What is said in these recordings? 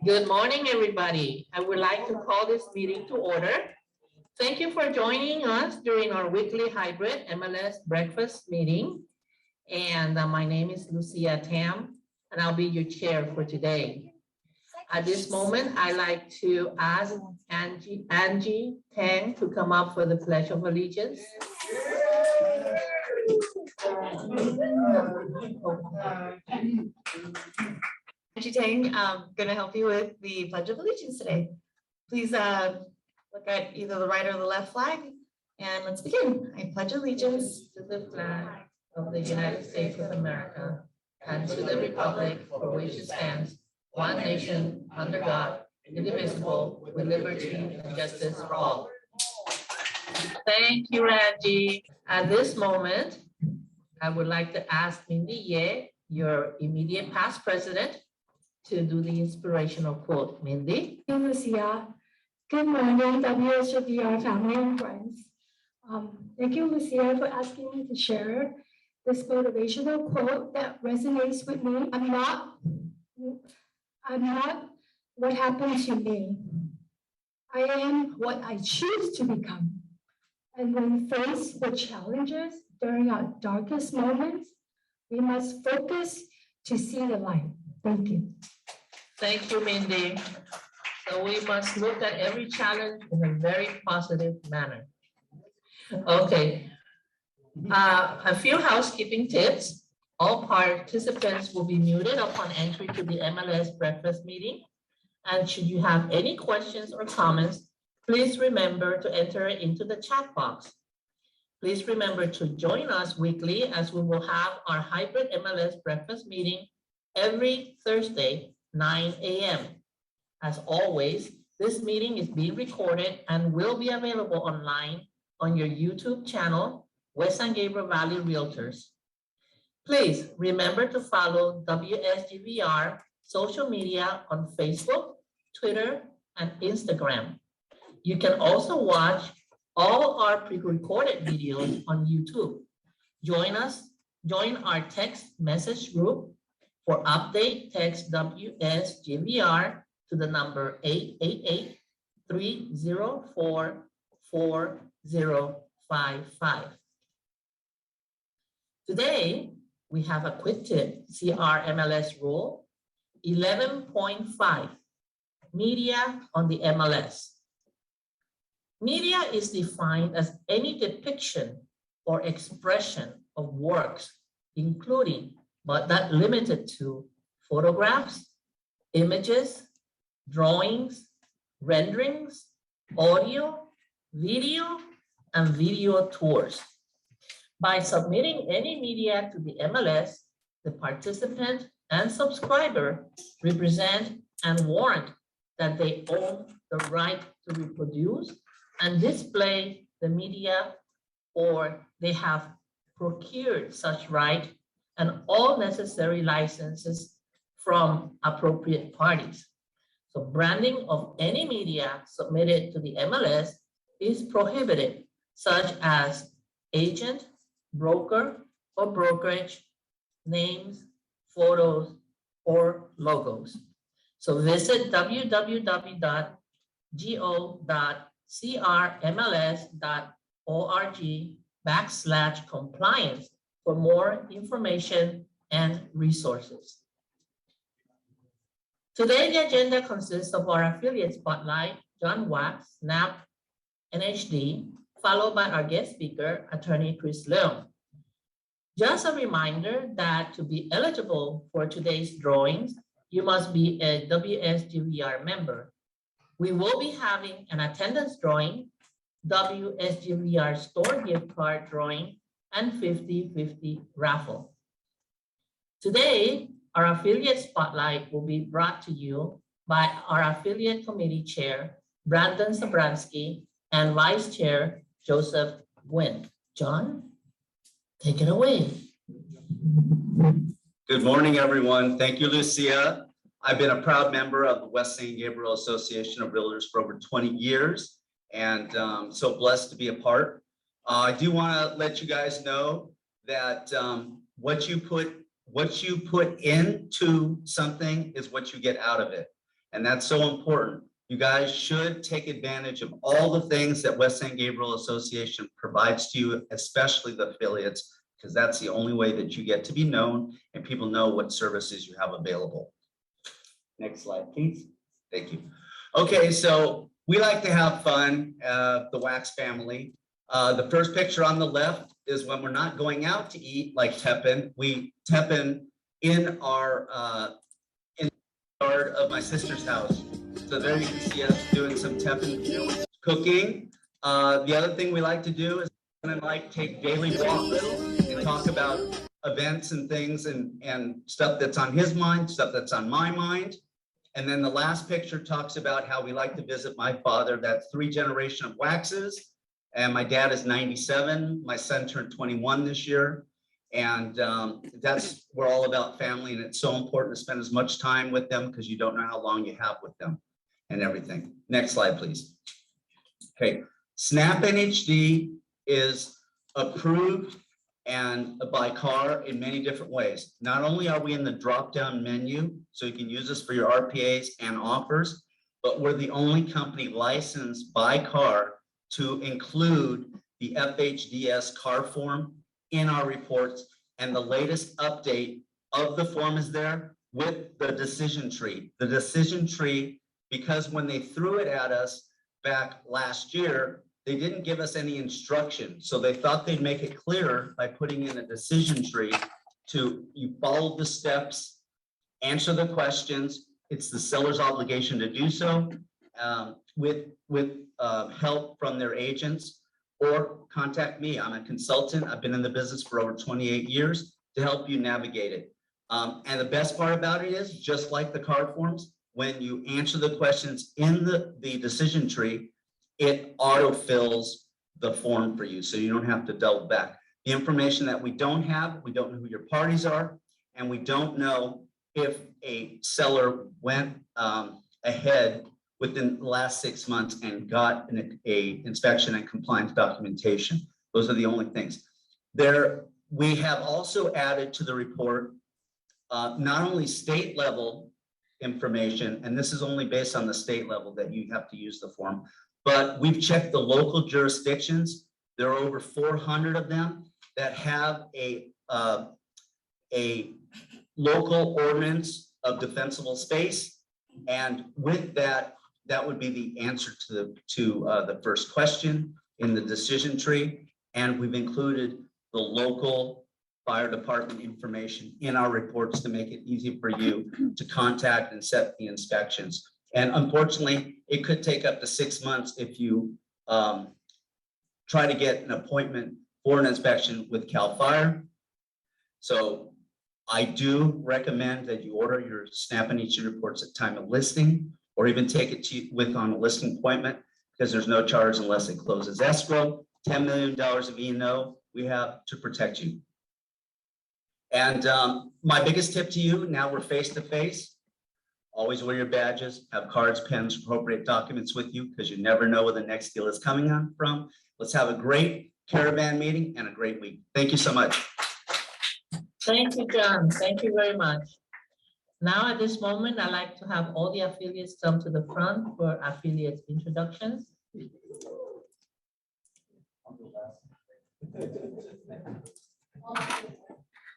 Good morning, everybody. I would like to call this meeting to order. Thank you for joining us during our weekly hybrid MLS breakfast meeting. And my name is Lucia Tam, and I'll be your chair for today. At this moment, I'd like to ask Angie Tang to come up for the Pledge of Allegiance. Angie Tang, I'm going to help you with the Pledge of Allegiance today. Please look at either the right or the left flag, and let's begin. I pledge allegiance to the flag of the United States of America and to the republic for which it stands, one nation, under God, indivisible, with liberty and justice for all. Thank you, Angie. At this moment, I would like to ask Mindy Ye, your immediate past president, to do the inspirational quote. Mindy? Thank you, Lucia. Good morning, WSJVR family and friends. Thank you, Lucia, for asking me to share this motivational quote that resonates with me. I'm not what happened to me. I am what I choose to become. And when faced with challenges during our darkest moments, we must focus to see the light. Thank you. Thank you, Mindy. So we must look at every challenge in a very positive manner. Okay. A few housekeeping tips. All participants will be muted upon entry to the MLS breakfast meeting. And should you have any questions or comments, please remember to enter it into the chat box. Please remember to join us weekly as we will have our hybrid MLS breakfast meeting every Thursday, 9 a.m. As always, this meeting is being recorded and will be available online on your YouTube channel, West San Gabriel Valley Realtors. Please remember to follow WSGVR social media on Facebook, Twitter, and Instagram. You can also watch all our pre-recorded videos on YouTube. Join our text message group. For update, text WSGVR to the number 888-304-4055. Today, we have a quick tip, CRMLS rule 11.5, media on the MLS. Media is defined as any depiction or expression of works, including but not limited to photographs, images, drawings, renderings, audio, video, and video tours. By submitting any media to the MLS, the participant and subscriber represent and warrant that they own the right to reproduce and display the media, or they have procured such right and all necessary licenses from appropriate parties. So branding of any media submitted to the MLS is prohibited, such as agent, broker, or brokerage, names, photos, or logos. So visit www.go.crmls.org/compliance for more information and resources. Today, the agenda consists of our affiliate spotlight, John Wax, SNAP, NHD, followed by our guest speaker, attorney Chris Liu. Just a reminder that to be eligible for today's drawings, you must be a WSGVR member. We will be having an attendance drawing, WSGVR store gift card drawing, and 50-50 raffle. Today, our affiliate spotlight will be brought to you by our affiliate committee chair, Brandon Sabransky, and vice chair, Joseph Nguyen. John, take it away. Good morning, everyone. Thank you, Lucia. I've been a proud member of the West San Gabriel Association of Realtors for over 20 years, and so blessed to be a part. I do want to let you guys know that what you put into something is what you get out of it. And that's so important. You guys should take advantage of all the things that West San Gabriel Association provides to you, especially the affiliates, because that's the only way that you get to be known and people know what services you have available. Next slide, please. Thank you. Okay, so we like to have fun, the Wax family. The first picture on the left is when we're not going out to eat like Teppan. We Teppan in our in the yard of my sister's house. So there you can see us doing some Teppan cooking. The other thing we like to do is take daily walks and talk about events and things and stuff that's on his mind, stuff that's on my mind. And then the last picture talks about how we like to visit my father. That's 3 generations of Waxes. And my dad is 97. My son turned 21 this year. And we're all about family. And it's so important to spend as much time with them because you don't know how long you have with them and everything. Next slide, please. Okay, SNAP NHD is approved and by CAR in many different ways. Not only are we in the drop-down menu, so you can use this for your RPAs and offers, but we're the only company licensed by CAR to include the FHDS CAR form in our reports. And the latest update of the form is there with the decision tree. The decision tree, because when they threw it at us back last year, they didn't give us any instruction. So they thought they'd make it clearer by putting in a decision tree to you follow the steps, answer the questions. It's the seller's obligation to do so with help from their agents, or contact me. I'm a consultant. I've been in the business for over 28 years to help you navigate it. And the best part about it is, just like the card forms, when you answer the questions in the decision tree, it auto-fills the form for you, so you don't have to double back. The information that we don't have, we don't know who your parties are, and we don't know if a seller went ahead within the last 6 months and got an inspection and compliance documentation. Those are the only things. We have also added to the report not only state level information, and this is only based on the state level that you have to use the form, but we've checked the local jurisdictions. There are over 400 of them that have a local ordinance of defensible space. And with that, that would be the answer to the first question in the decision tree. And we've included the local fire department information in our reports to make it easy for you to contact and set the inspections. And unfortunately, it could take up to 6 months if you try to get an appointment for an inspection with CAL FIRE. So I do recommend that you order your SNAP and NHD reports at time of listing, or even take it on a listing appointment, because there's no charge unless it closes escrow. $10 million of E&O we have to protect you. And my biggest tip to you, now we're face to face, always wear your badges, have cards, pens, appropriate documents with you, because you never know where the next deal is coming on from. Let's have a great caravan meeting and a great week. Thank you so much. Thank you, John. Thank you very much. Now, at this moment, I'd like to have all the affiliates come to the front for affiliate introductions.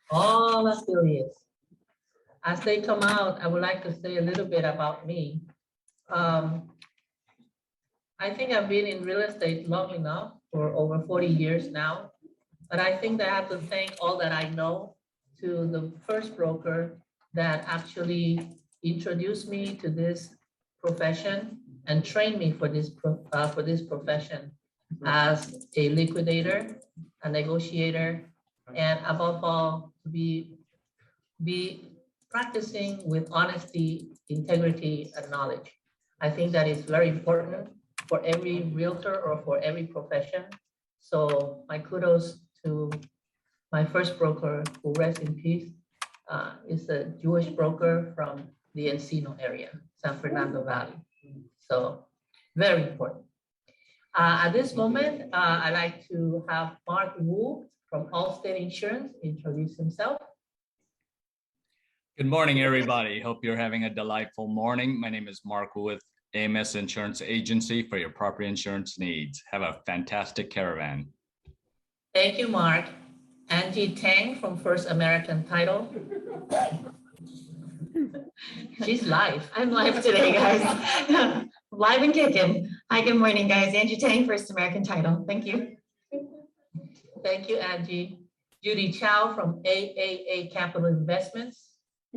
All affiliates. As they come out, I would like to say a little bit about me. I think I've been in real estate long enough, for over 40 years now, but I think that I have to thank all that I know to the first broker that actually introduced me to this profession and trained me for this profession as a liquidator, a negotiator, and above all, to be practicing with honesty, integrity, and knowledge. I think that is very important for every realtor or for every profession. So my kudos to my first broker, who rests in peace, is a Jewish broker from the Encino area, San Fernando Valley. So very important. At this moment, I'd like to have Mark Wu from Allstate Insurance introduce himself. Good morning, everybody. Hope you're having a delightful morning. My name is Mark with AMS Insurance Agency for your property insurance needs. Have a fantastic caravan. Thank you, Mark. Angie Tang from First American Title. She's live. I'm live today, guys. Live and kicking. Hi, good morning, guys. Angie Tang, First American Title. Thank you. Thank you, Angie. Judy Chow from AAA Capital Investments.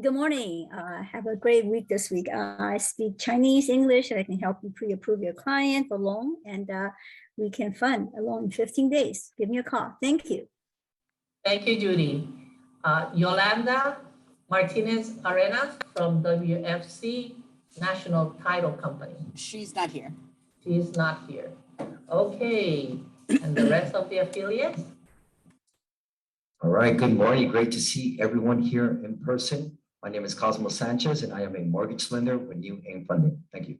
Good morning. Have a great week this week. I speak Chinese, English. I can help you pre-approve your client for loan, and we can fund a loan in 15 days. Give me a call. Thank you. Thank you, Judy. Yolanda Martinez Arenas from WFC National Title Company. She's not here. She's not here. Okay, and the rest of the affiliates? All right, good morning. Great to see everyone here in person. My name is Cosmo Sanchez, and I am a mortgage lender with New Ing Funding. Thank you.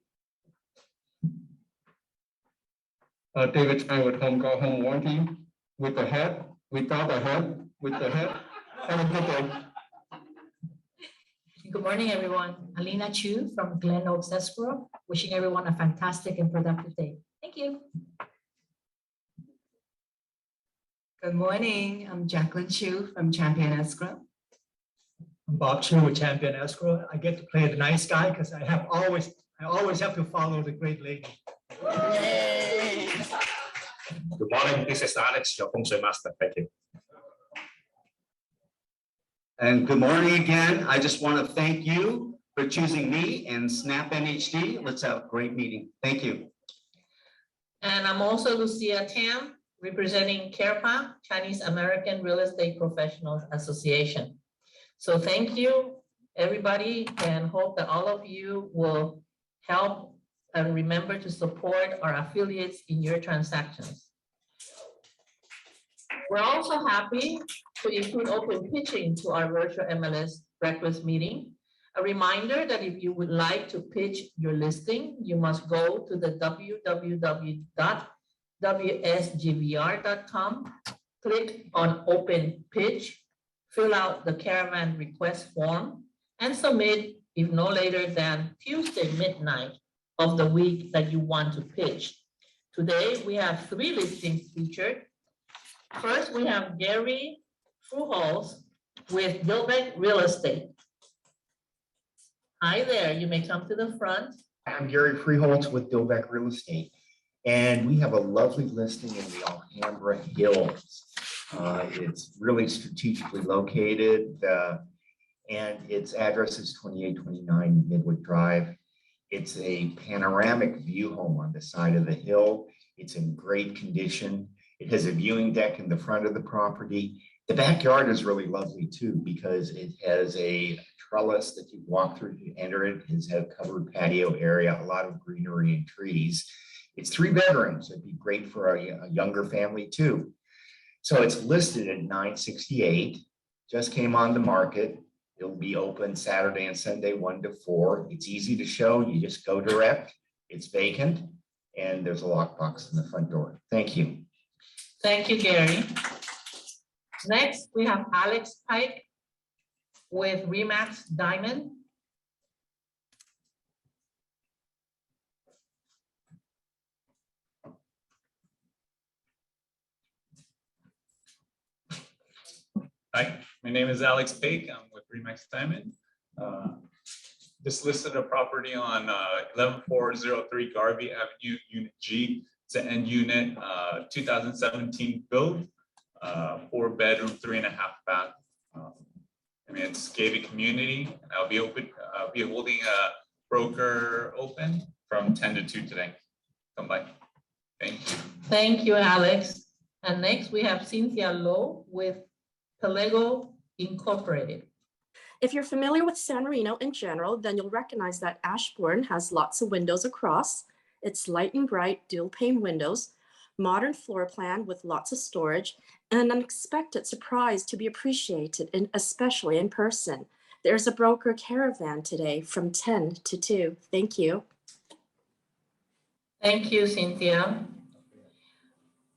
David Chang with Home Go Home Warranty, with the head, without the head, with the head. Have a good day. Good morning, everyone. Alina Chu from Glen Oaks Escrow, wishing everyone a fantastic and productive day. Thank you. Good morning. I'm Jacqueline Chu from Champion Escrow. I'm Bob Chu with Champion Escrow. I get to play the nice guy because I always have to follow the great lady. Good morning. This is Alex, your feng shui master. Thank you. And good morning again. I just want to thank you for choosing me and Snap NHD. Let's have a great meeting. Thank you. And I'm also Lucia Tam, representing CAREPA, Chinese American Real Estate Professionals Association. So thank you, everybody, and hope that all of you will help and remember to support our affiliates in your transactions. We're also happy to include open pitching to our virtual MLS breakfast meeting. A reminder that if you would like to pitch your listing, you must go to the www.wsgvr.com, click on open pitch, fill out the caravan request form, and submit if no later than Tuesday midnight of the week that you want to pitch. Today, we have 3 listings featured. First, we have Gary Fruholz with Dilbeck Real Estate. Hi there, you may come to the front. I'm Gary Freeholtz with Dilbeck Real Estate, and we have a lovely listing in the Alhambra Hills. It's really strategically located, and its address is 2829 Midwood Drive. It's a panoramic view home on the side of the hill. It's in great condition. It has a viewing deck in the front of the property. The backyard is really lovely too, because it has a trellis that you walk through to enter it. It has a covered patio area, a lot of greenery and trees. It's 3 bedrooms. It'd be great for a younger family too. So it's listed at $968, just came on the market. It'll be open Saturday and Sunday, 1 to 4. It's easy to show. You just go direct. It's vacant, and there's a lockbox in the front door. Thank you. Thank you, Gary. Next, we have Alex Pike with Remax Diamond. Hi, my name is Alex Pake. I'm with Remax Diamond. Just listed a property on 11403 Garvey Avenue, Unit G. It's an end unit, 2017 build, 4 bedroom, 3.5 bath. It's gated community. I'll be holding a broker open from 10 to 2 today. Come by. Thank you. Thank you, Alex. And next we have Cynthia Lowe with Pelego Incorporated. If you're familiar with San Marino in general, then you'll recognize that Ashbourne has lots of windows across. It's light and bright dual pane windows, modern floor plan with lots of storage, and an unexpected surprise to be appreciated, especially in person. There's a broker caravan today from 10 to 2. Thank you. Thank you, Cynthia.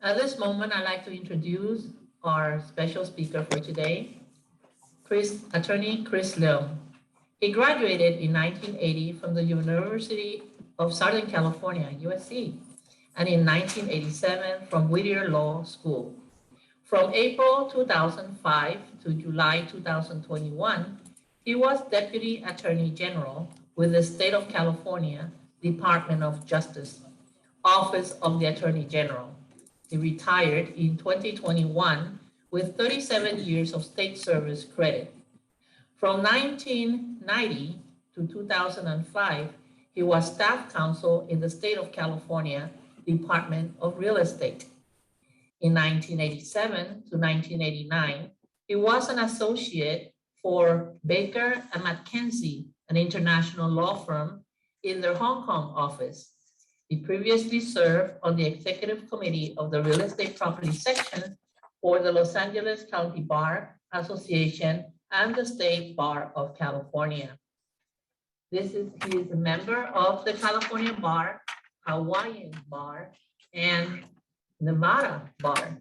At this moment, I'd like to introduce our special speaker for today, Attorney Chris Liu. He graduated in 1980 from the University of Southern California, USC, and in 1987 from Whittier Law School. From April 2005 to July 2021, he was Deputy Attorney General with the State of California Department of Justice, Office of the Attorney General. He retired in 2021 with 37 years of state service credit. From 1990 to 2005, he was staff counsel in the State of California Department of Real Estate. In 1987 to 1989, he was an associate for Baker and McKenzie, an international law firm, in their Hong Kong office. He previously served on the executive committee of the real estate property section for the Los Angeles County Bar Association and the State Bar of California. He is a member of the California Bar, Hawaiian Bar, and Nevada Bar.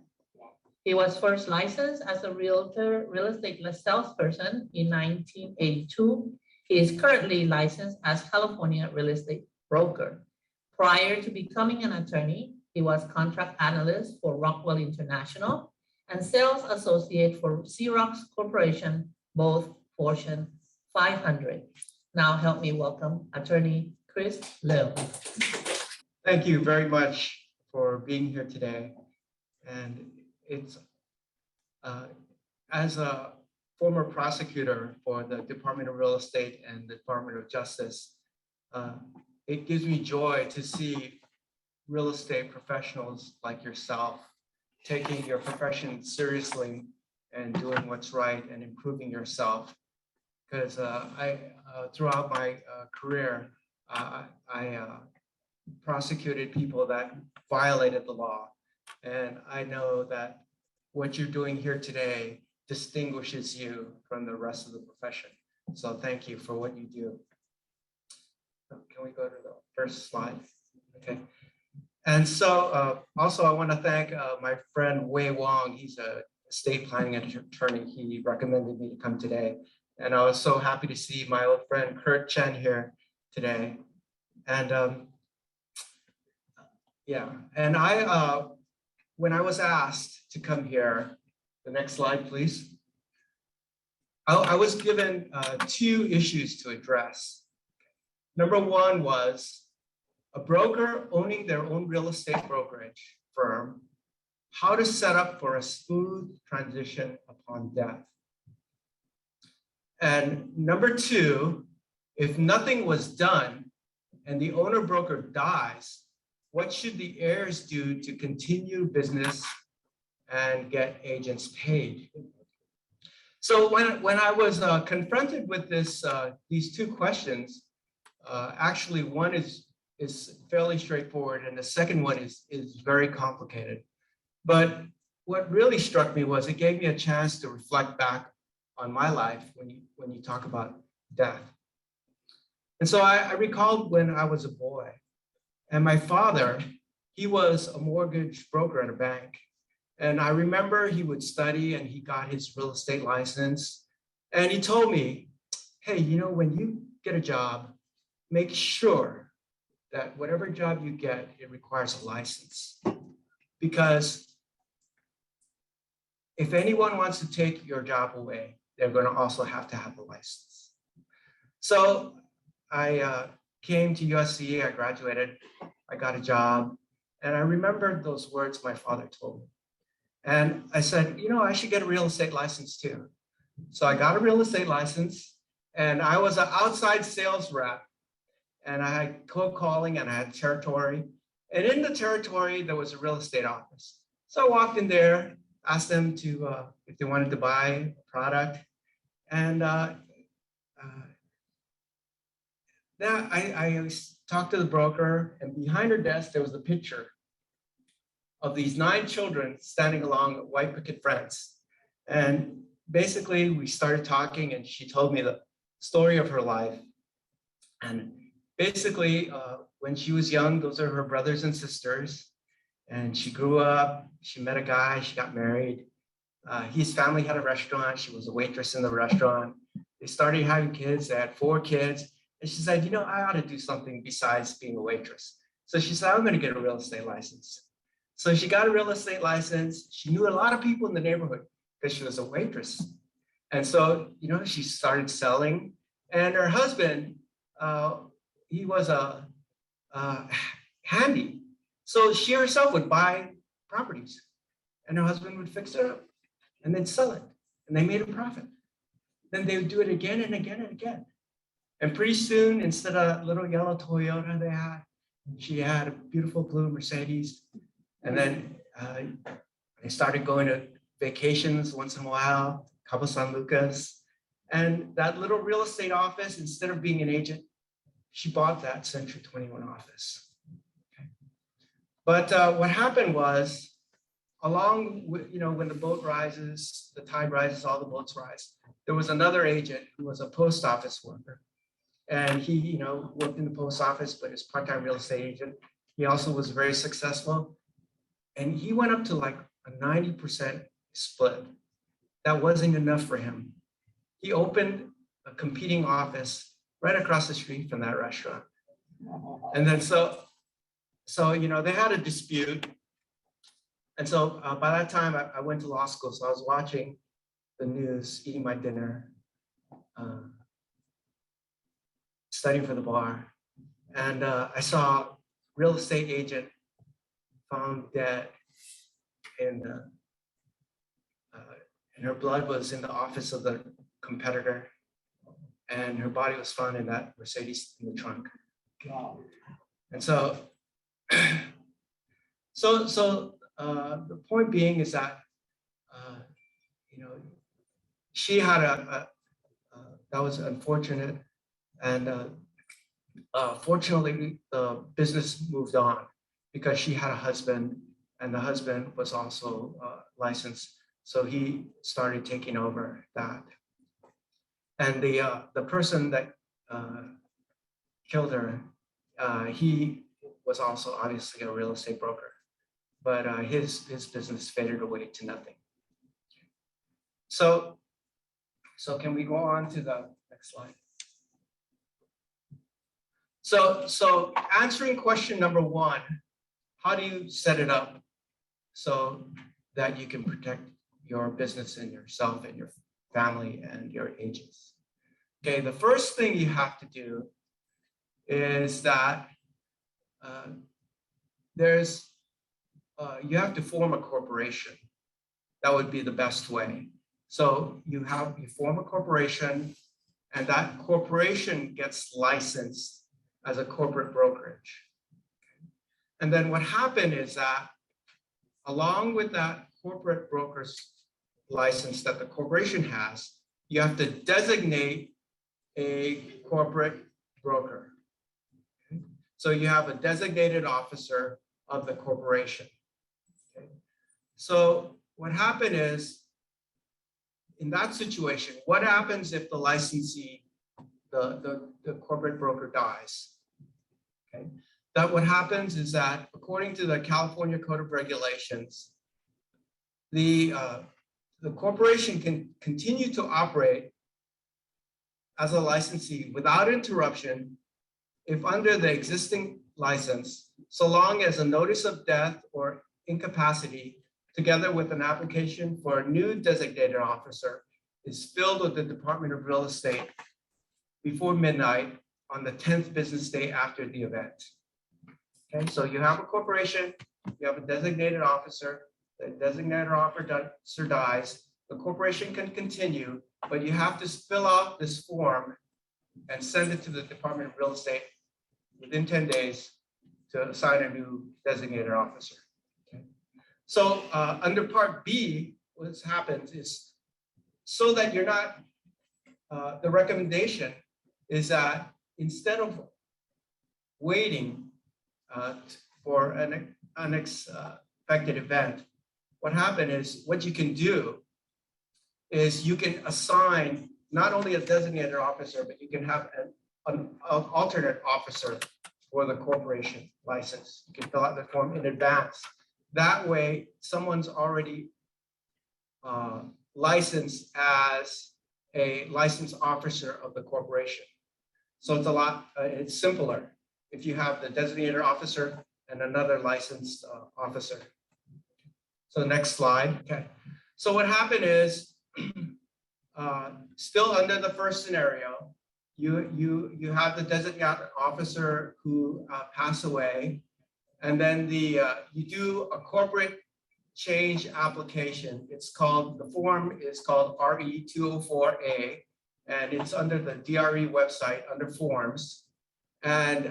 He was first licensed as a real estate salesperson in 1982. He is currently licensed as California real estate broker. Prior to becoming an attorney, he was contract analyst for Rockwell International and sales associate for Xerox Corporation, both Fortune 500. Now help me welcome attorney Chris Liu. Thank you very much for being here today. And it's as a former prosecutor for the Department of Real Estate and the Department of Justice, it gives me joy to see real estate professionals like yourself taking your profession seriously and doing what's right and improving yourself. Because throughout my career, I prosecuted people that violated the law. And I know that what you're doing here today distinguishes you from the rest of the profession. So thank you for what you do. Can we go to the first slide? Okay. And so also I want to thank my friend Wei Wong. He's a estate planning attorney. He recommended me to come today. And I was so happy to see my old friend Kurt Chen here today. And yeah, and when I was asked to come here, the next slide, please. I was given two issues to address. Number one was a broker owning their own real estate brokerage firm, how to set up for a smooth transition upon death. And number two, if nothing was done and the owner broker dies, what should the heirs do to continue business and get agents paid? So when I was confronted with these two questions, actually one is fairly straightforward and the second one is very complicated. But what really struck me was it gave me a chance to reflect back on my life when you talk about death. And so I recalled when I was a boy, and my father, he was a mortgage broker at a bank. And I remember he would study and he got his real estate license. And he told me, hey, you know, when you get a job, make sure that whatever job you get, it requires a license. Because if anyone wants to take your job away, they're going to also have to have a license. So I came to USC, I graduated, I got a job, and I remembered those words my father told me. And I said, you know, I should get a real estate license too. So I got a real estate license, and I was an outside sales rep, and I had cold calling and I had territory. And in the territory, there was a real estate office. So I walked in there, asked them if they wanted to buy a product. And then I talked to the broker, and behind her desk, there was a picture of these 9 children standing along a white picket fence. And basically, we started talking, and she told me the story of her life. And basically, when she was young, those are her brothers and sisters. And she grew up, she met a guy, she got married. His family had a restaurant. She was a waitress in the restaurant. They started having kids. They had 4 kids. And she said, I ought to do something besides being a waitress. So she said, I'm going to get a real estate license. So she got a real estate license. She knew a lot of people in the neighborhood because she was a waitress. And so, she started selling. And her husband, he was a handy. So she herself would buy properties and her husband would fix it up and then sell it. And they made a profit. Then they would do it again and again and again. And pretty soon, instead of little yellow Toyota she had a beautiful blue Mercedes. And then they started going to vacations once in a while, Cabo San Lucas. And that little real estate office, instead of being an agent, she bought that Century 21 office. Okay. But what happened was, along with, when the boat rises, the tide rises, all the boats rise. There was another agent who was a post office worker. And he, worked in the post office, but is part-time real estate agent. He also was very successful. And he went up to like a 90% split. That wasn't enough for him. He opened a competing office right across the street from that restaurant. And then so they had a dispute. And so by that time I went to law school. So I was watching the news, eating my dinner, studying for the bar. And I saw real estate agent found dead and her blood was in the office of the competitor. And her body was found in that Mercedes in the trunk. And so, the point being is that, she had that was unfortunate. And fortunately, the business moved on because she had a husband and the husband was also licensed. So he started taking over that. And the person that killed her, he was also obviously a real estate broker, but his business faded away to nothing. So can we go on to the next slide? So answering question number 1, how do you set it up so that you can protect your business and yourself and your family and your agents? Okay, the first thing you have to do is that you have to form a corporation. That would be the best way. So you form a corporation, and that corporation gets licensed as a corporate brokerage. And then what happened is that along with that corporate broker's license that the corporation has, you have to designate a corporate broker. Okay? So you have a designated officer of the corporation. Okay? So what happened is, in that situation, what happens if the licensee, the corporate broker dies? Okay? That what happens is that according to the California Code of Regulations, the corporation can continue to operate as a licensee without interruption if under the existing license, so long as a notice of death or incapacity together with an application for a new designated officer is filed with the Department of Real Estate before midnight on the 10th business day after the event. Okay, so you have a corporation, you have a designated officer, the designated officer dies, the corporation can continue, but you have to fill out this form and send it to the Department of Real Estate within 10 days to assign a new designated officer. Okay. So under Part B, what happens is, so that you're not, the recommendation is that instead of waiting for an unexpected event, what happened is, what you can do is you can assign not only a designated officer, but you can have an alternate officer for the corporation license. You can fill out the form in advance. That way, someone's already licensed as a licensed officer of the corporation. So it's a lot, it's simpler if you have the designated officer and another licensed officer. So next slide. Okay. So what happened is, still under the first scenario, you have the designated officer who passed away, and then you do a corporate change application. It's called, the form is called RE 204A, and it's under the DRE website under forms. And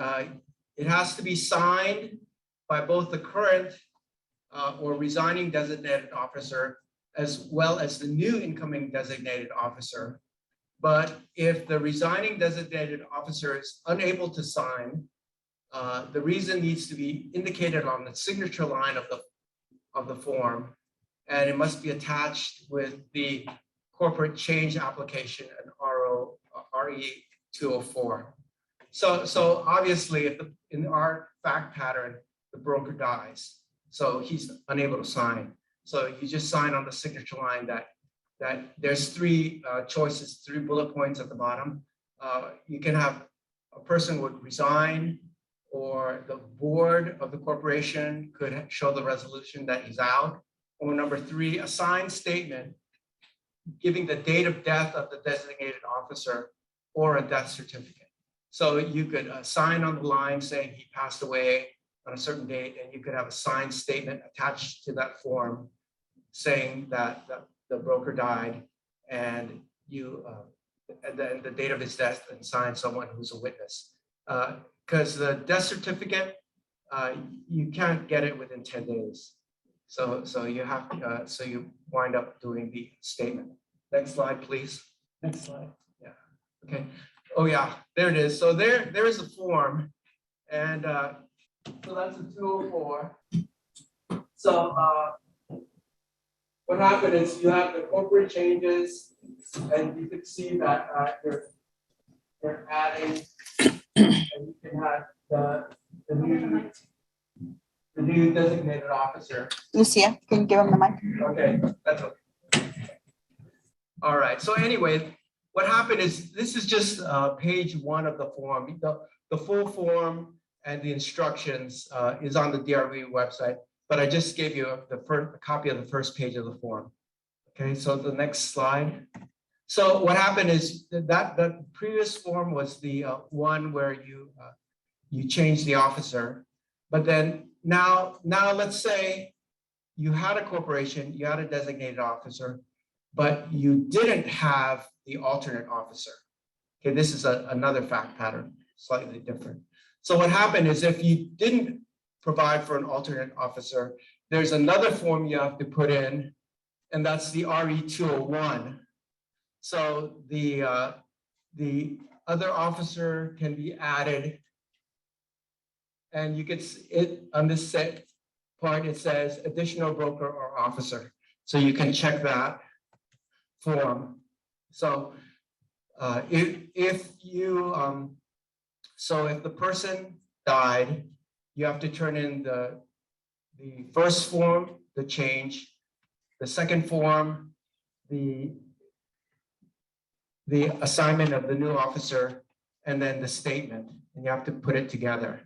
it has to be signed by both the current or resigning designated officer, as well as the new incoming designated officer. But if the resigning designated officer is unable to sign, the reason needs to be indicated on the signature line of the form, and it must be attached with the corporate change application and RE 204. So obviously, if in our fact pattern, the broker dies, so he's unable to sign. So you just sign on the signature line that there's three choices, 3 bullet points at the bottom. You can have a person would resign, or the board of the corporation could show the resolution that he's out. Or number 3, a signed statement giving the date of death of the designated officer or a death certificate. So you could sign on the line saying he passed away on a certain date, and you could have a signed statement attached to that form saying that the broker died, and you and then the date of his death, and sign someone who's a witness. Because the death certificate, you can't get it within 10 days. So you have to, so you wind up doing the statement. Next slide, please. Next slide. Yeah. Okay. Oh yeah, there it is. So there is a form, and so that's a 204. So what happened is you have the corporate changes, and you can see that they're adding, and you can have the new designated officer. Lucia, can you give him the mic? Okay, that's okay. All right, so anyway, what happened is, this is just page 1 of the form. The full form and the instructions is on the DRE website, but I just gave you a copy of the first page of the form. Okay, so the next slide. So what happened is that the previous form was the one where you change the officer, but then now let's say you had a corporation, you had a designated officer, but you didn't have the alternate officer. Okay, this is another fact pattern, slightly different. So what happened is, if you didn't provide for an alternate officer, there's another form you have to put in, and that's the RE 201. So the other officer can be added, and you can it on this set part, it says additional broker or officer. So you can check that form. So if the person died, you have to turn in the first form, the change, the second form, the assignment of the new officer, and then the statement, and you have to put it together.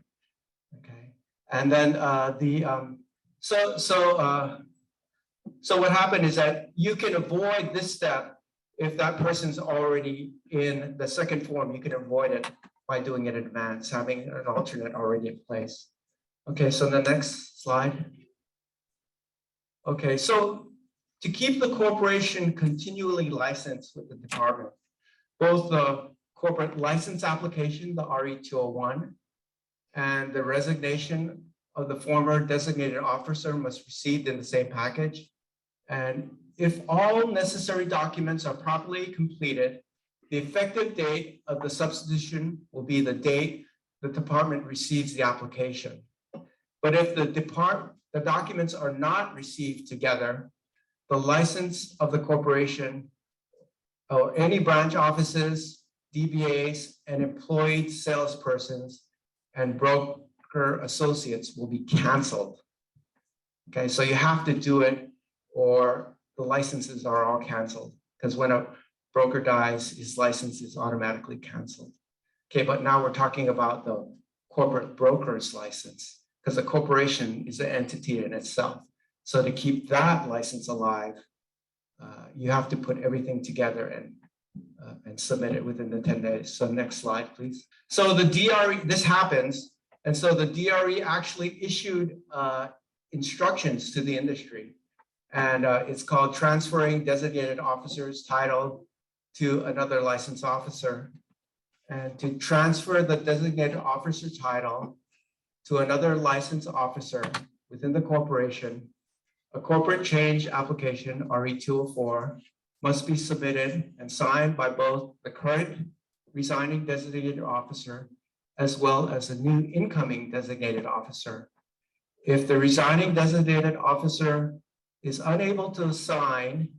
Okay, and then so what happened is that you can avoid this step if that person's already in the second form. You can avoid it by doing it in advance, having an alternate already in place. Okay, so the next slide. Okay, so to keep the corporation continually licensed with the department, both the corporate license application, the RE 201, and the resignation of the former designated officer must be received in the same package. And if all necessary documents are properly completed, the effective date of the substitution will be the date the department receives the application. But if the documents are not received together, the license of the corporation or any branch offices, DBAs, and employed salespersons and broker associates will be canceled. Okay, so you have to do it, or the licenses are all canceled. Because when broker dies, his license is automatically canceled. Okay, but now we're talking about the corporate broker's license, because the corporation is an entity in itself. So to keep that license alive, you have to put everything together and submit it within the 10 days. So next slide, please. So the DRE, this happens, and so the DRE actually issued instructions to the industry, and it's called transferring designated officers title to another licensed officer. And to transfer the designated officer title to another licensed officer within the corporation, a corporate change application, RE 204, must be submitted and signed by both the current resigning designated officer as well as a new incoming designated officer. If the resigning designated officer is unable to sign,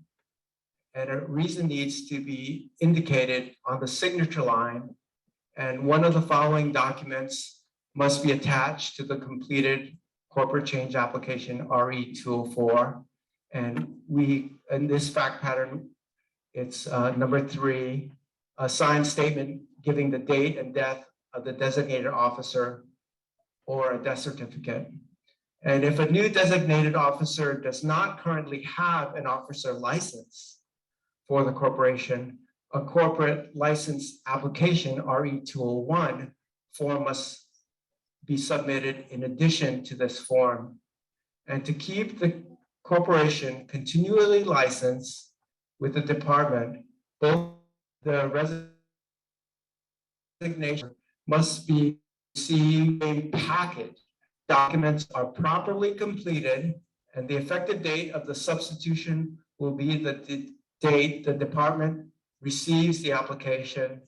and a reason needs to be indicated on the signature line, and one of the following documents must be attached to the completed corporate change application RE 204. And in this fact pattern, it's number 3, a signed statement giving the date and death of the designated officer or a death certificate. And if a new designated officer does not currently have an officer license for the corporation, a corporate license application, RE 201 form must be submitted in addition to this form. And to keep the corporation continually licensed with the department, both the resignation must be received a package. Documents are properly completed, and the effective date of the substitution will be the date the department receives the application.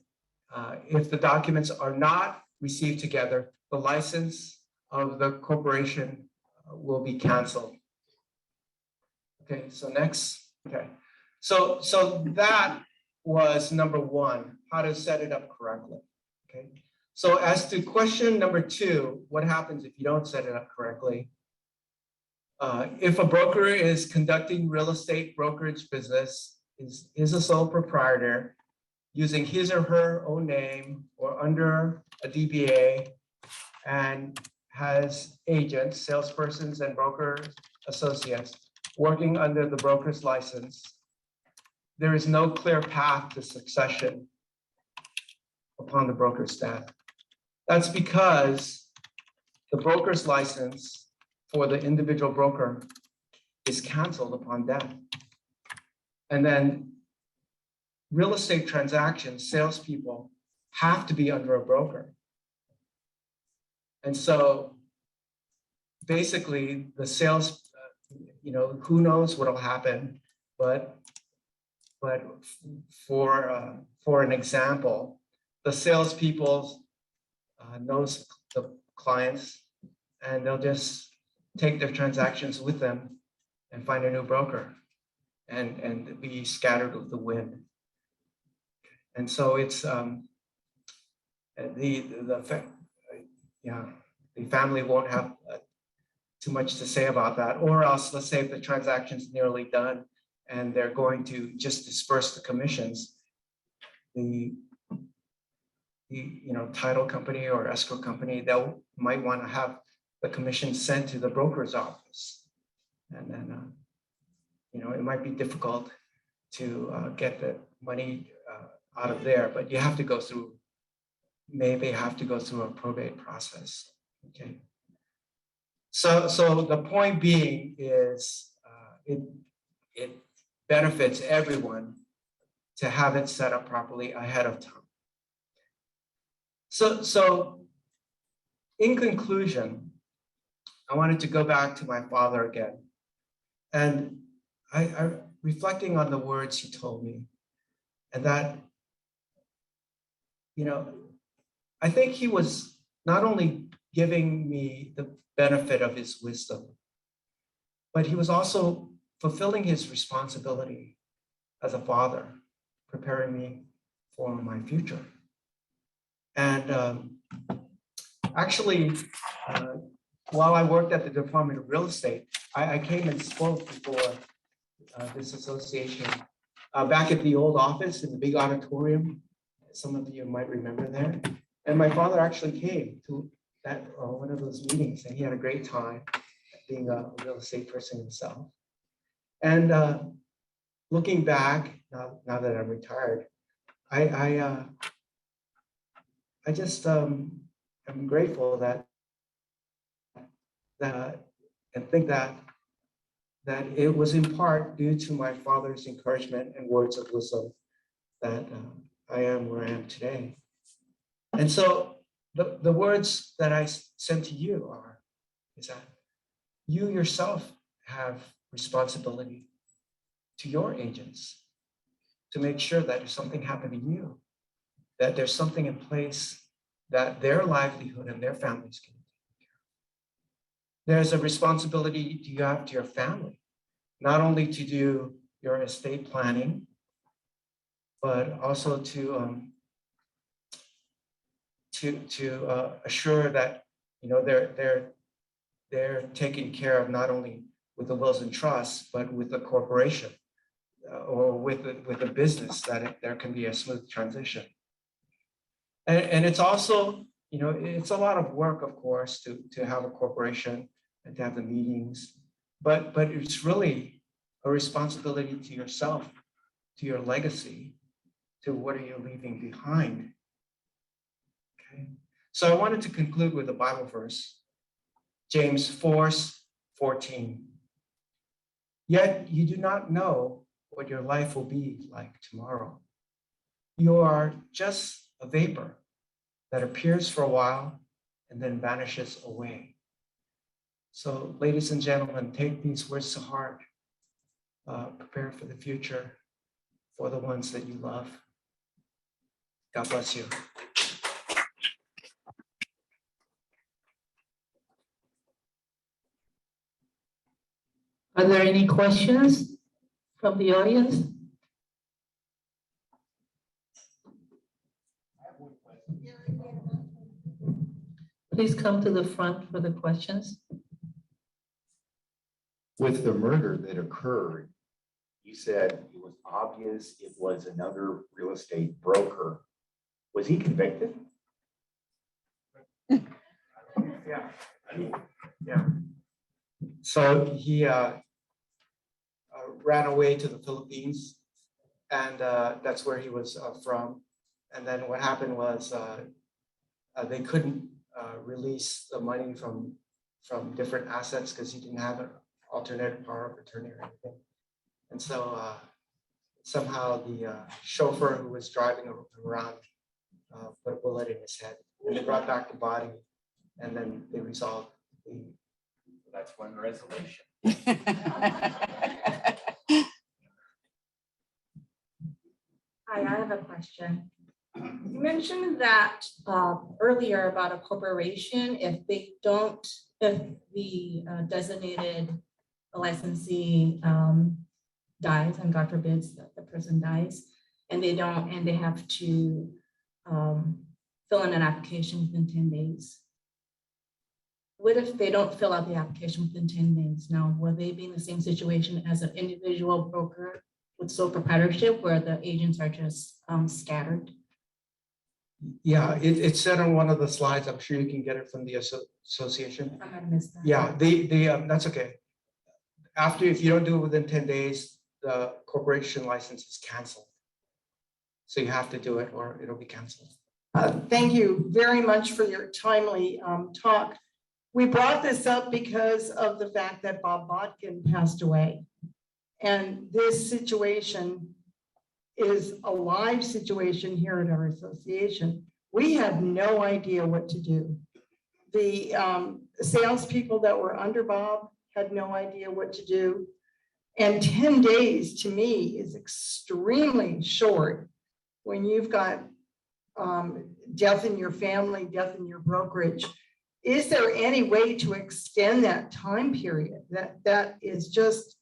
If the documents are not received together, the license of the corporation will be canceled. Okay, so next. Okay, so that was number 1, how to set it up correctly. Okay, so as to question number 2, what happens if you don't set it up correctly? If a broker is conducting real estate brokerage business, is a sole proprietor using his or her own name or under a DBA, and has agents, salespersons, and broker associates working under the broker's license, there is no clear path to succession upon the broker's death. That's because the broker's license for the individual broker is canceled upon death. And then real estate transactions, salespeople have to be under a broker. And so basically the sales, who knows what'll happen, but for an example, the salespeople knows the clients, and they'll just take their transactions with them and find a new broker and be scattered with the wind. And so it's the family won't have too much to say about that. Or else, let's say if the transaction's nearly done and they're going to just disperse the commissions, the title company or escrow company, might want to have the commission sent to the broker's office. And then, it might be difficult to get the money out of there, but you have to go through, maybe have to go through a probate process. Okay. So the point being is it benefits everyone to have it set up properly ahead of time. So in conclusion, I wanted to go back to my father again, and I reflecting on the words he told me, and that, I think he was not only giving me the benefit of his wisdom, but he was also fulfilling his responsibility as a father, preparing me for my future. And actually, while I worked at the Department of Real Estate, I came and spoke before this association back at the old office in the big auditorium. Some of you might remember there. And my father actually came to that one of those meetings, and he had a great time being a real estate person himself. And looking back, now that I'm retired, I just am grateful that and think that it was in part due to my father's encouragement and words of wisdom that I am where I am today. And so the words that I send to you is that you yourself have responsibility to your agents to make sure that if something happened to you, that there's something in place that their livelihood and their families can take care of. There's a responsibility you have to your family, not only to do your estate planning, but also to assure that they're taken care of not only with the wills and trusts, but with the corporation or with a business, that there can be a smooth transition. And it's also, it's a lot of work, of course, to have a corporation and to have the meetings, but it's really a responsibility to yourself, to your legacy, to what are you leaving behind. Okay. So I wanted to conclude with a Bible verse, James 4:14. Yet you do not know what your life will be like tomorrow. You are just a vapor that appears for a while and then vanishes away. So, ladies and gentlemen, take these words to heart. Prepare for the future for the ones that you love. God bless you. Are there any questions from the audience? Please come to the front for the questions. With the murder that occurred, you said it was obvious it was another real estate broker. Was he convicted? Yeah. Yeah. So he ran away to the Philippines, and that's where he was from. And then what happened was they couldn't release the money from different assets because he didn't have an alternate power of attorney or anything. And so somehow the chauffeur who was driving him around put a bullet in his head, and they brought back the body, and then they resolved the. That's one resolution. Hi, I have a question. You mentioned that earlier about a corporation, if the designated licensee dies, and God forbids that the person dies, and they have to fill in an application within 10 days. What if they don't fill out the application within 10 days? Now, will they be in the same situation as an individual broker with sole proprietorship where the agents are just scattered? Yeah, it's said on one of the slides. I'm sure you can get it from the association. I might have missed that. Yeah, that's okay. After, if you don't do it within 10 days, the corporation license is canceled. So you have to do it or it'll be canceled. Thank you very much for your timely talk. We brought this up because of the fact that Bob Bodkin passed away. And this situation is a live situation here at our association. We had no idea what to do. The salespeople that were under Bob had no idea what to do. And 10 days to me is extremely short when you've got death in your family, death in your brokerage. Is there any way to extend that time period? That is just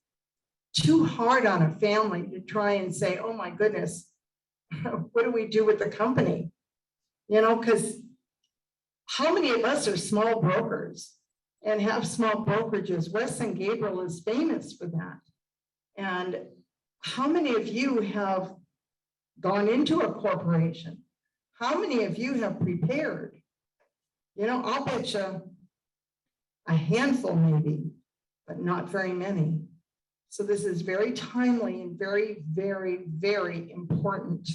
too hard on a family to try and say, oh my goodness, what do we do with the company? Because how many of us are small brokers and have small brokerages? Weston Gabriel is famous for that. And how many of you have gone into a corporation? How many of you have prepared? You know, I'll bet you a handful maybe, but not very many. So this is very timely and very, very, very important.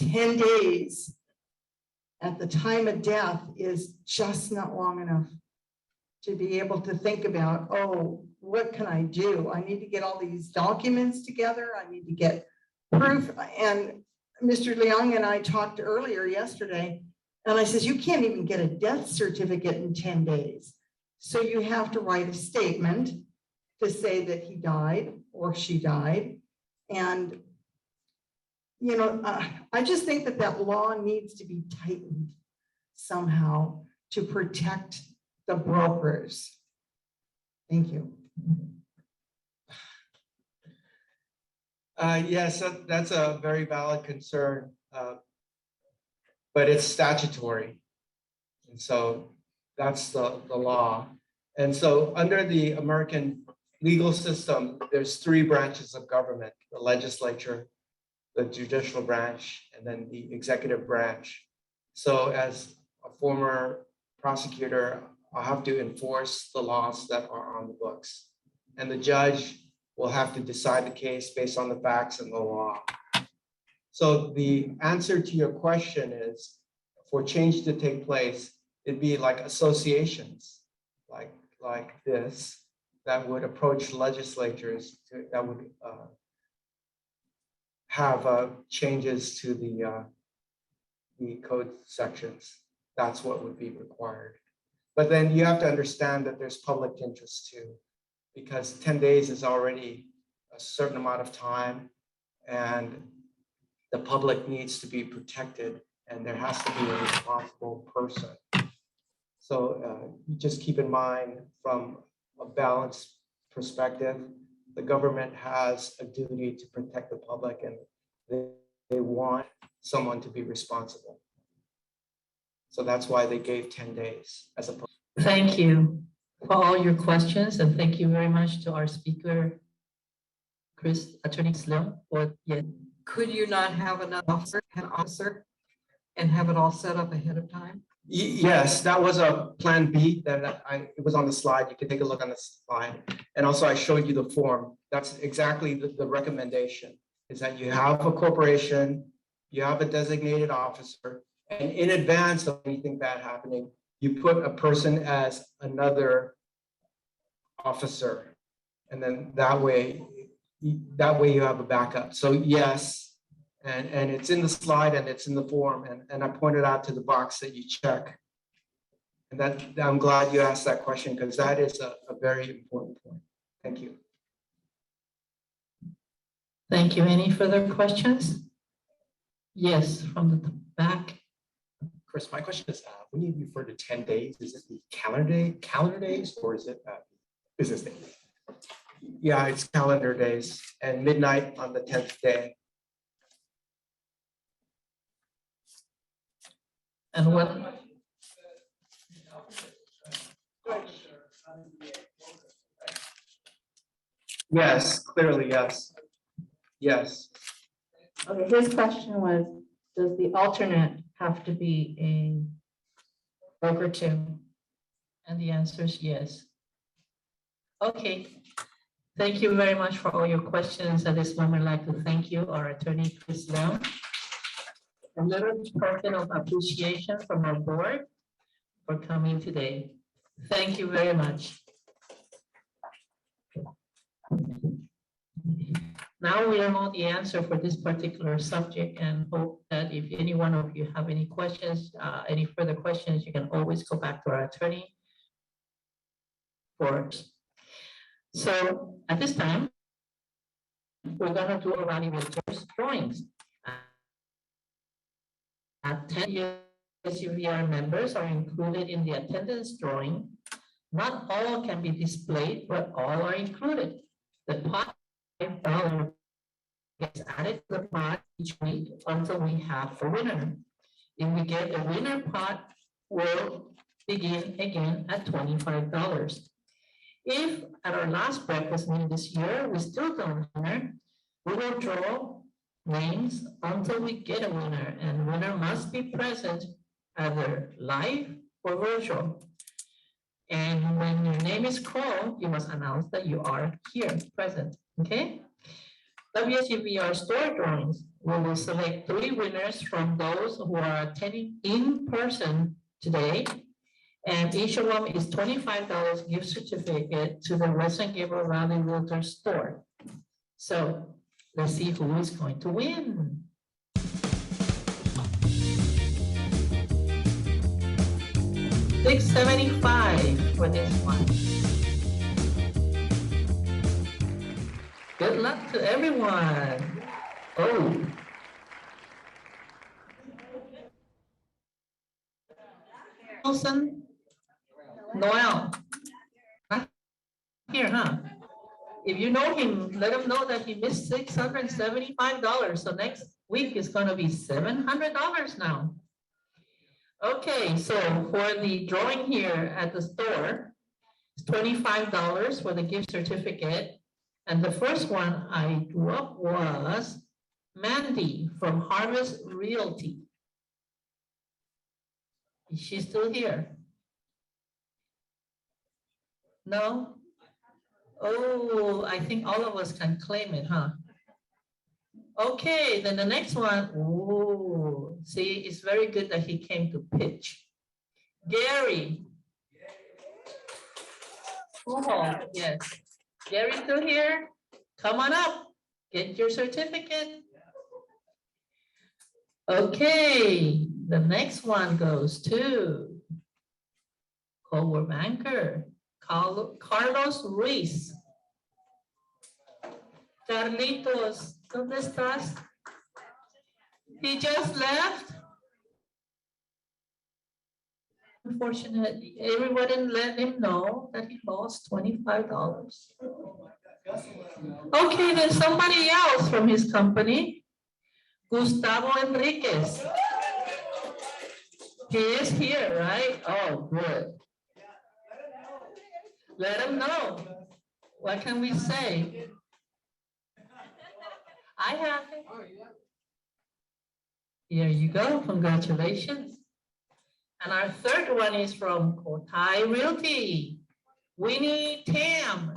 10 days at the time of death is just not long enough to be able to think about, oh, what can I do? I need to get all these documents together. I need to get proof. And Mr. Leong and I talked earlier yesterday, and I says, you can't even get a death certificate in 10 days. So you have to write a statement to say that he died or she died. And, you know, I just think that that law needs to be tightened somehow to protect the brokers. Thank you. Yes, that's a very valid concern, but it's statutory. And so that's the law. And so under the American legal system, there's 3 branches of government: the legislature, the judicial branch, and then the executive branch. So as a former prosecutor, I'll have to enforce the laws that are on the books. And the judge will have to decide the case based on the facts and the law. So the answer to your question is, for change to take place, it'd be like associations like this that would approach legislatures that would have changes to the code sections. That's what would be required. But then you have to understand that there's public interest too, because 10 days is already a certain amount of time, and the public needs to be protected, and there has to be a responsible person. So you just keep in mind, from a balanced perspective, the government has a duty to protect the public, and they want someone to be responsible. So that's why they gave 10 days as opposed. Thank you for all your questions, and thank you very much to our speaker, Attorney Liu. Could you not have an officer and have it all set up ahead of time? Yes, that was a plan B that it was on the slide. You can take a look on the slide. And also I showed you the form. That's exactly the recommendation, is that you have a corporation, you have a designated officer, and in advance of anything bad happening, you put a person as another officer. And then that way you have a backup. So yes, and it's in the slide and it's in the form, and I pointed out to the box that you check. And that I'm glad you asked that question, because that is a very important point. Thank you. Thank you. Any further questions? Yes, from the back. Chris, my question is, when you refer to 10 days, is it the calendar days, or is it business days? Yeah, it's calendar days, and midnight on the 10th day. And what? Yes, clearly, yes. Yes. Okay, his question was, does the alternate have to be a broker too? And the answer is yes. Okay, thank you very much for all your questions. At this moment, I'd like to thank you, our attorney, Chris Liu. A little token of appreciation from our board for coming today. Thank you very much. Now we know the answer for this particular subject, and hope that if any one of you have any questions, any further questions, you can always go back to our attorney. So at this time, we're going to do a valuator's drawings. 10 SUVR members are included in the attendance drawing. Not all can be displayed, but all are included. The pot $5 gets added to the pot each week until we have a winner. If we get a winner pot, we'll begin again at $25. If at our last breakfast meeting this year, we still don't have a winner, We will draw names until we get a winner, and winner must be present either live or virtual. And when your name is called, you must announce that you are here present, okay? WSGVR store drawings, we will select 3 winners from those who are attending in person today. And each of them is $25 gift certificate to the Western Gabriel Valley Realtor store. So let's see who is going to win. $675 for this one. Good luck to everyone. Oh. Wilson, Noel. Not here, huh? If you know him, let him know that he missed $675. So next week is going to be $700 now. Okay, so for the drawing here at the store, it's $25 for the gift certificate. And the first one I drew up was Mandy from Harvest Realty. Is she still here? No? Oh, I think all of us can claim it, huh? Okay, then the next one, oh, see, it's very good that he came to pitch. Gary. Oh, yes. Gary still here? Come on up, get your certificate. Okay, the next one goes to Coldwell Banker, Carlos Ruiz. Carlitos, ¿dónde estás? He just left. Unfortunately, everyone didn't let him know that he lost $25. Okay, there's somebody else from his company, Gustavo Enriquez. He is here, right? Oh, good. Let him know. What can we say? I have it. Here you go. Congratulations. And our third one is from Kotai Realty, Winnie Tam.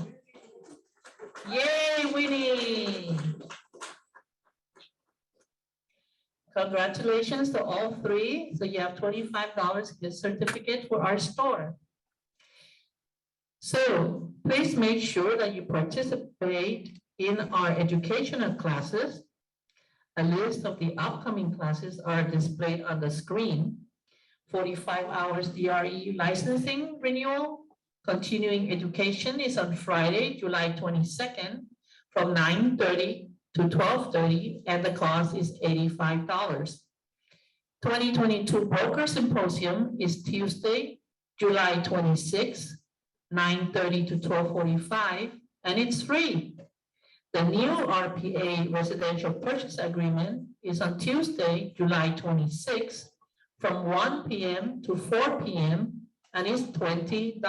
Yay, Winnie. Congratulations to all 3. So you have $25 gift certificate for our store. So please make sure that you participate in our educational classes. A list of the upcoming classes are displayed on the screen. 45 hours DRE licensing renewal. Continuing education is on Friday, July 22nd from 9:30 to 12:30, and the cost is $85. 2022 Broker Symposium is Tuesday, July 26th, 9:30 to 12:45, and it's free. The new RPA Residential Purchase Agreement is on Tuesday, July 26th, from 1 p.m. to 4 p.m. and it's $20.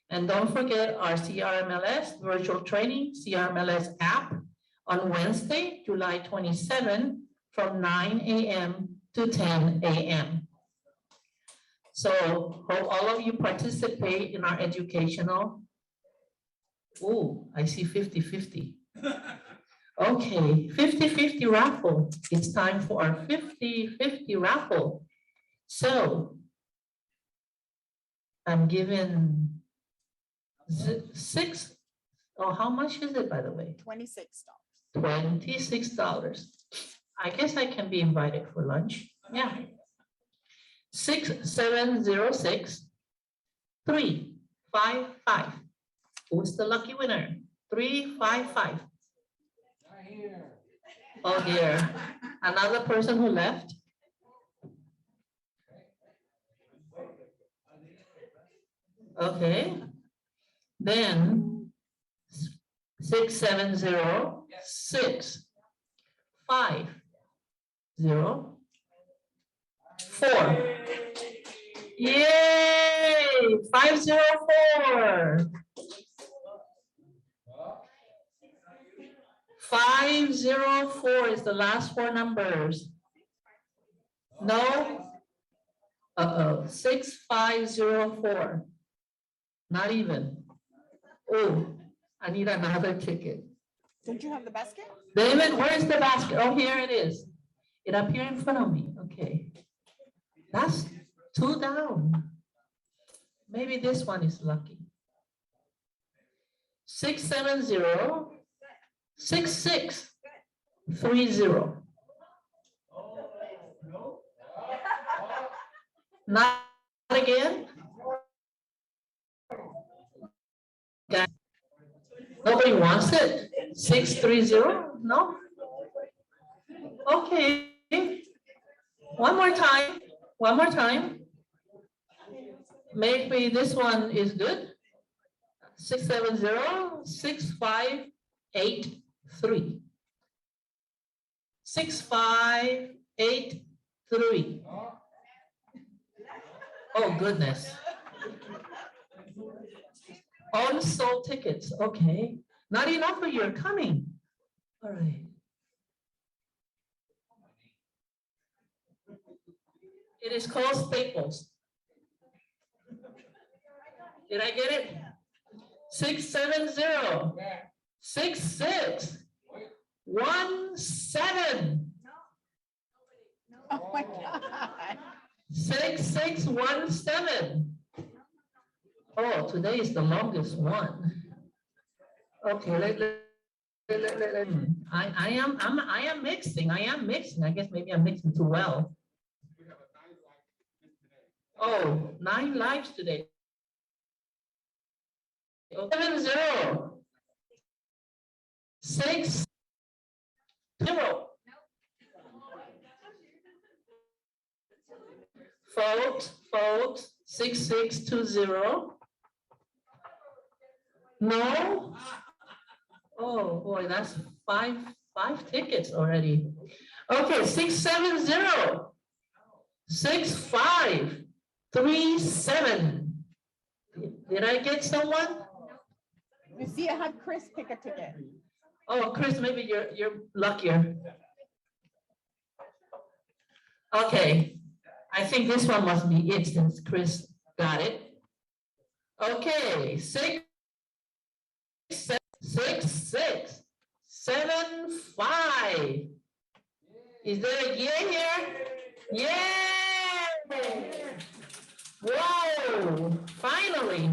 And don't forget our CRMLS virtual training, CRMLS app on Wednesday, July 27 from 9 a.m. to 10 a.m. So hope all of you participate in our educational. Oh, I see 50-50. Okay, 50-50 raffle. It's time for our 50-50 raffle. So I'm given 6. Oh, how much is it, by the way? $26. $26. I guess I can be invited for lunch. Yeah. 6706 355. Who's the lucky winner? 355. Oh dear. Another person who left. Okay. Then 6706 50 4. Yay! 504. 504 is the last four numbers. No? Uh-oh, 6504. Not even. Oh, I need another ticket. Don't you have the basket? David, where's the basket? Oh, here it is. It appeared in front of me. Okay. That's 2 down. Maybe this one is lucky. 670 6630. Not again? Guys, nobody wants it? 630? No? Okay. One more time. One more time. Maybe this one is good. 670 6583. 6583. Oh, goodness. Unsold tickets. Okay. Not enough for your coming. All right. It is called Staples. Did I get it? 670 6617. Oh my God. 6617. Oh, today is the longest one. Okay, I am mixing. I guess maybe I'm mixing too well. Oh, 9 lives today. 70 60. Folks, 6620. No? Oh boy, that's five tickets already. Okay, 670 6537. Did I get someone? Lucia had Chris pick a ticket. Oh, Chris, maybe you're luckier. Okay, I think this one must be it since Chris got it. Okay, 6675. Is there a year here? Yeah! Whoa! Finally.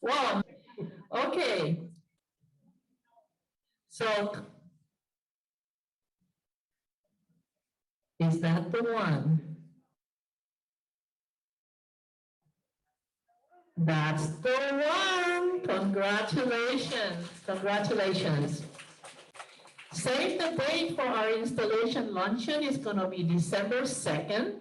Wow. Okay. So is that the one? That's the one. Congratulations. Congratulations. Save the date for our installation luncheon. Is going to be December 2nd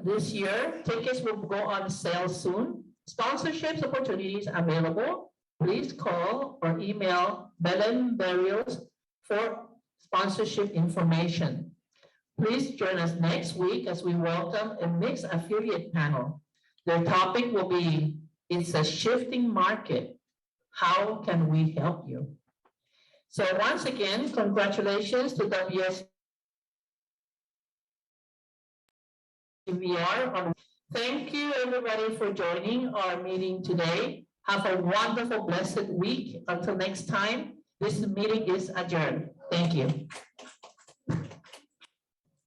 this year. Tickets will go on sale soon. Sponsorships opportunities available. Please call or email Belen Barrios for sponsorship information. Please join us next week as we welcome a mixed affiliate panel. Their topic will be, it's a shifting market. How can we help you? So once again, congratulations to WSVR. Thank you everybody for joining our meeting today. Have a wonderful, blessed week. Until next time, this meeting is adjourned. Thank you.